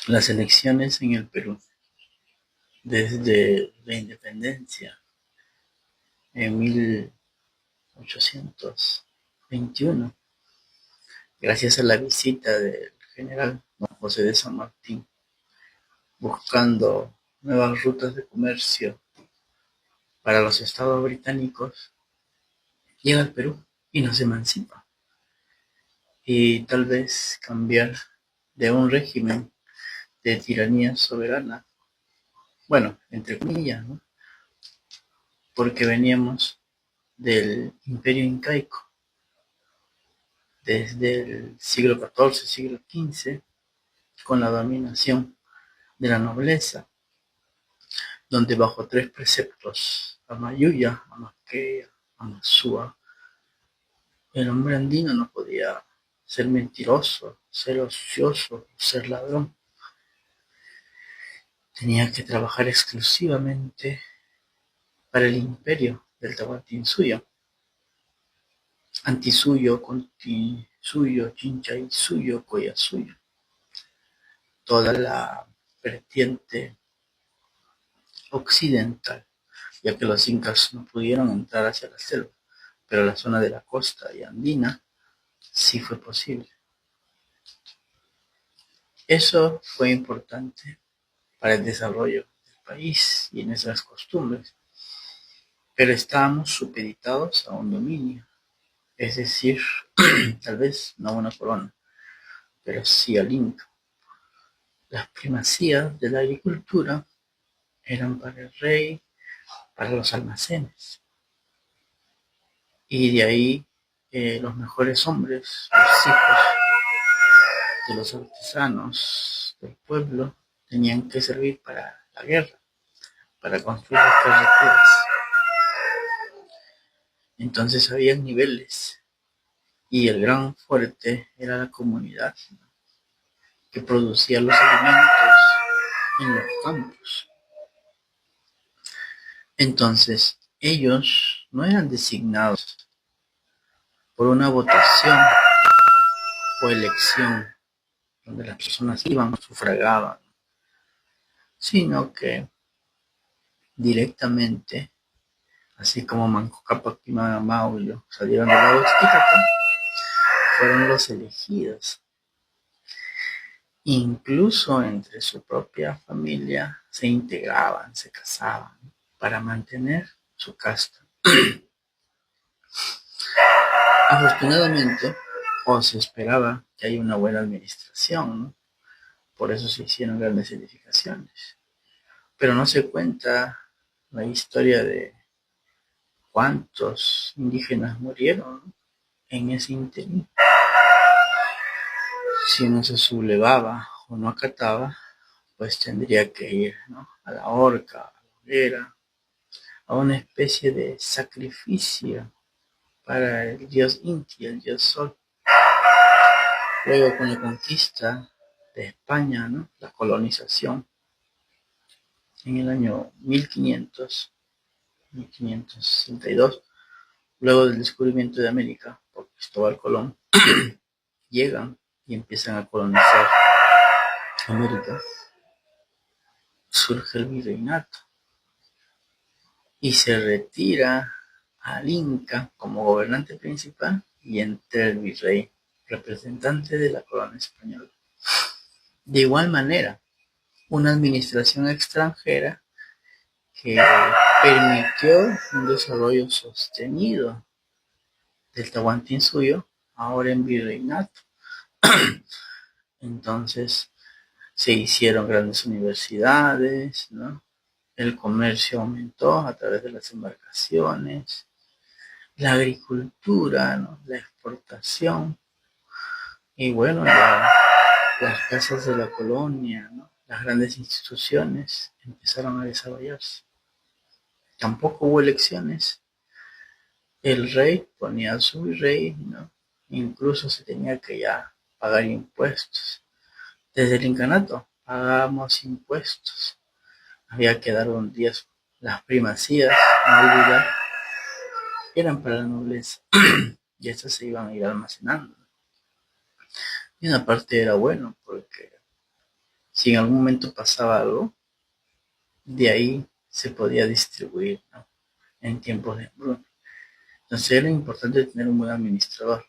Las elecciones en el Perú, desde la independencia en 1821, gracias a la visita del general Don José de San Martín, buscando nuevas rutas de comercio para los estados británicos, llega al Perú y nos emancipa. Y tal vez cambiar de un régimen de tiranía soberana, bueno, entre comillas, ¿no? Porque veníamos del imperio incaico desde el siglo XIV, siglo XV, con la dominación de la nobleza, donde bajo tres preceptos, Amayuya, Amaquea, Amasúa, el hombre andino no podía ser mentiroso, ser ocioso, ser ladrón. Tenía que trabajar exclusivamente para el imperio del Tahuantinsuyo, Antisuyo, Continsuyo, Chinchaysuyo, Collasuyo. Toda la vertiente occidental, ya que los incas no pudieron entrar hacia la selva, pero la zona de la costa y andina sí fue posible. Eso fue importante para el desarrollo del país y nuestras costumbres, pero estábamos supeditados a un dominio, es decir, tal vez no a una corona, pero sí al Inca. Las primacías de la agricultura eran para el rey, para los almacenes, y de ahí los mejores hombres, los hijos de los artesanos del pueblo, tenían que servir para la guerra, para construir las carreteras. Entonces había niveles y el gran fuerte era la comunidad que producía los alimentos en los campos. Entonces ellos no eran designados por una votación o elección donde las personas iban o sufragaban, sino que directamente, así como Manco Cápac y Maullo salieron del lago Titicaca, fueron los elegidos. Incluso entre su propia familia se integraban, se casaban para mantener su casta. Afortunadamente, o se esperaba que haya una buena administración, ¿no? Por eso se hicieron grandes edificaciones. Pero no se cuenta la historia de cuántos indígenas murieron en ese interín. Si uno se sublevaba o no acataba, pues tendría que ir, ¿no?, a la horca, a la hoguera, a una especie de sacrificio para el dios Inti, el dios Sol. Luego, con la conquista de España, ¿no?, la colonización, en el año 1562, luego del descubrimiento de América por Cristóbal Colón, llegan y empiezan a colonizar América. Surge el virreinato y se retira al Inca como gobernante principal y entra el virrey, representante de la corona española. De igual manera, una administración extranjera que permitió un desarrollo sostenido del Tahuantinsuyo, ahora en virreinato. Entonces se hicieron grandes universidades, ¿no? El comercio aumentó a través de las embarcaciones, la agricultura, ¿no?, la exportación, y bueno, las casas de la colonia, ¿no?, las grandes instituciones empezaron a desarrollarse. Tampoco hubo elecciones. El rey ponía a su virrey, ¿no? Incluso se tenía que ya pagar impuestos. Desde el incanato pagábamos impuestos. Había que dar un día las primacías, no olvidar, eran para la nobleza y estas se iban a ir almacenando. Y una parte era bueno porque Si en algún momento pasaba algo, de ahí se podía distribuir, ¿no? En tiempos de hambruna. Entonces era importante tener un buen administrador.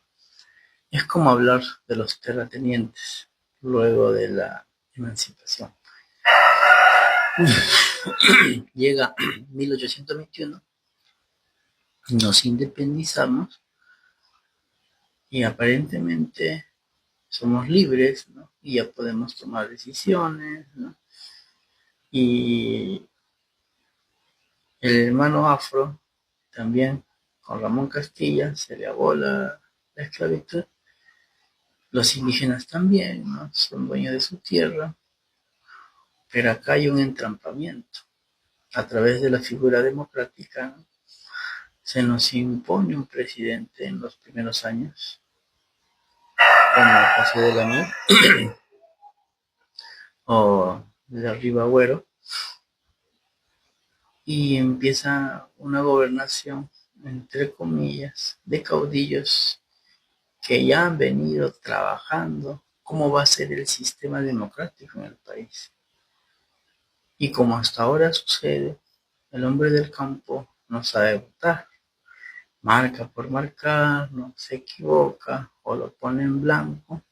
Es como hablar de los terratenientes luego de la emancipación. Llega 1821, nos independizamos y aparentemente somos libres, ¿no? Y ya podemos tomar decisiones, ¿no? Y el hermano Afro también, con Ramón Castilla, se le abola la esclavitud. Los indígenas también, ¿no? Son dueños de su tierra, pero acá hay un entrampamiento. A través de la figura democrática, ¿no? Se nos impone un presidente en los primeros años, como José de la Mar o de Ribagüero, y empieza una gobernación, entre comillas, de caudillos que ya han venido trabajando cómo va a ser el sistema democrático en el país. Y como hasta ahora sucede, el hombre del campo no sabe votar, marca por marcar, no se equivoca o lo pone en blanco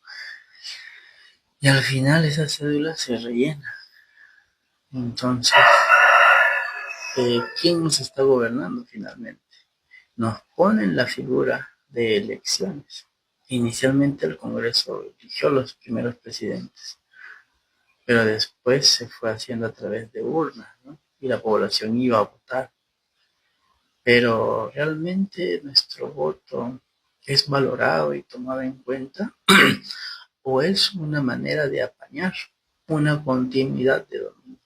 y al final esa cédula se rellena. Entonces, ¿quién nos está gobernando finalmente? Nos ponen la figura de elecciones. Inicialmente el Congreso eligió los primeros presidentes, pero después se fue haciendo a través de urnas, ¿no? Y la población iba a votar. Pero realmente nuestro voto es valorado y tomado en cuenta, o es una manera de apañar una continuidad de dominio.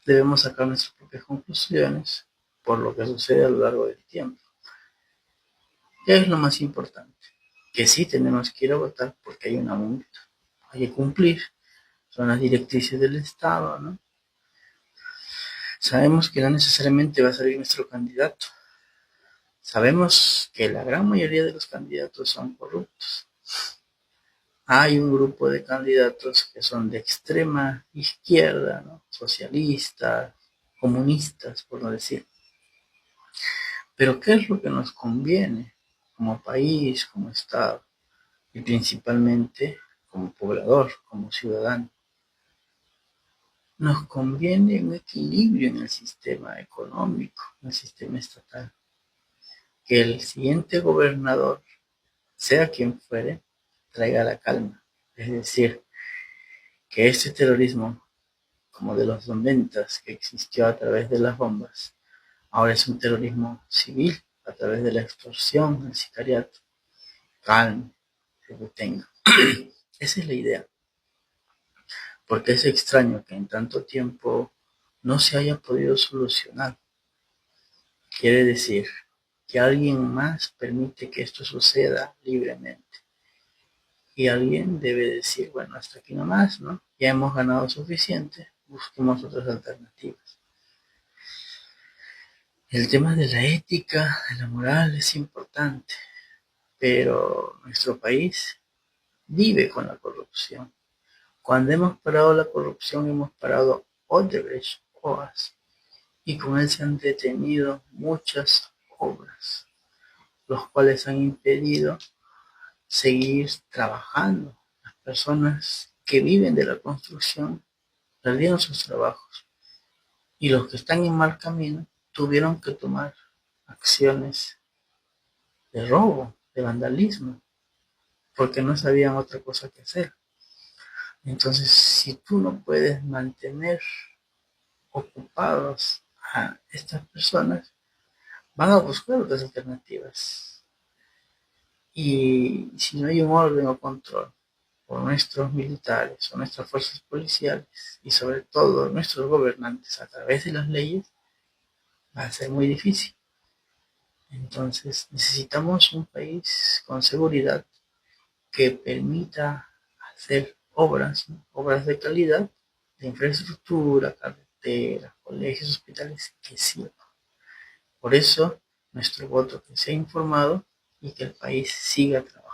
Debemos sacar nuestras propias conclusiones por lo que sucede a lo largo del tiempo. ¿Qué es lo más importante? Que sí tenemos que ir a votar porque hay una multa, hay que cumplir, son las directrices del Estado, ¿no? Sabemos que no necesariamente va a salir nuestro candidato. Sabemos que la gran mayoría de los candidatos son corruptos. Hay un grupo de candidatos que son de extrema izquierda, ¿no? Socialistas, comunistas, por no decir. Pero ¿qué es lo que nos conviene como país, como Estado y principalmente como poblador, como ciudadano? Nos conviene un equilibrio en el sistema económico, en el sistema estatal. Que el siguiente gobernador, sea quien fuere, traiga la calma. Es decir, que este terrorismo, como de los 90 que existió a través de las bombas, ahora es un terrorismo civil a través de la extorsión, el sicariato. Calma, se detenga. Esa es la idea. Porque es extraño que en tanto tiempo no se haya podido solucionar. Quiere decir que alguien más permite que esto suceda libremente. Y alguien debe decir, bueno, hasta aquí nomás, ¿no? Ya hemos ganado suficiente, busquemos otras alternativas. El tema de la ética, de la moral es importante, pero nuestro país vive con la corrupción. Cuando hemos parado la corrupción, hemos parado Odebrecht, OAS, y con él se han detenido muchas obras, los cuales han impedido seguir trabajando. Las personas que viven de la construcción perdieron sus trabajos y los que están en mal camino tuvieron que tomar acciones de robo, de vandalismo, porque no sabían otra cosa que hacer. Entonces, si tú no puedes mantener ocupados a estas personas, van a buscar otras alternativas. Y si no hay un orden o control por nuestros militares o nuestras fuerzas policiales y sobre todo nuestros gobernantes a través de las leyes, va a ser muy difícil. Entonces necesitamos un país con seguridad que permita hacer obras, ¿no? Obras de calidad, de infraestructura, carreteras, colegios, hospitales que sirvan. Por eso nuestro voto que sea informado y que el país siga trabajando.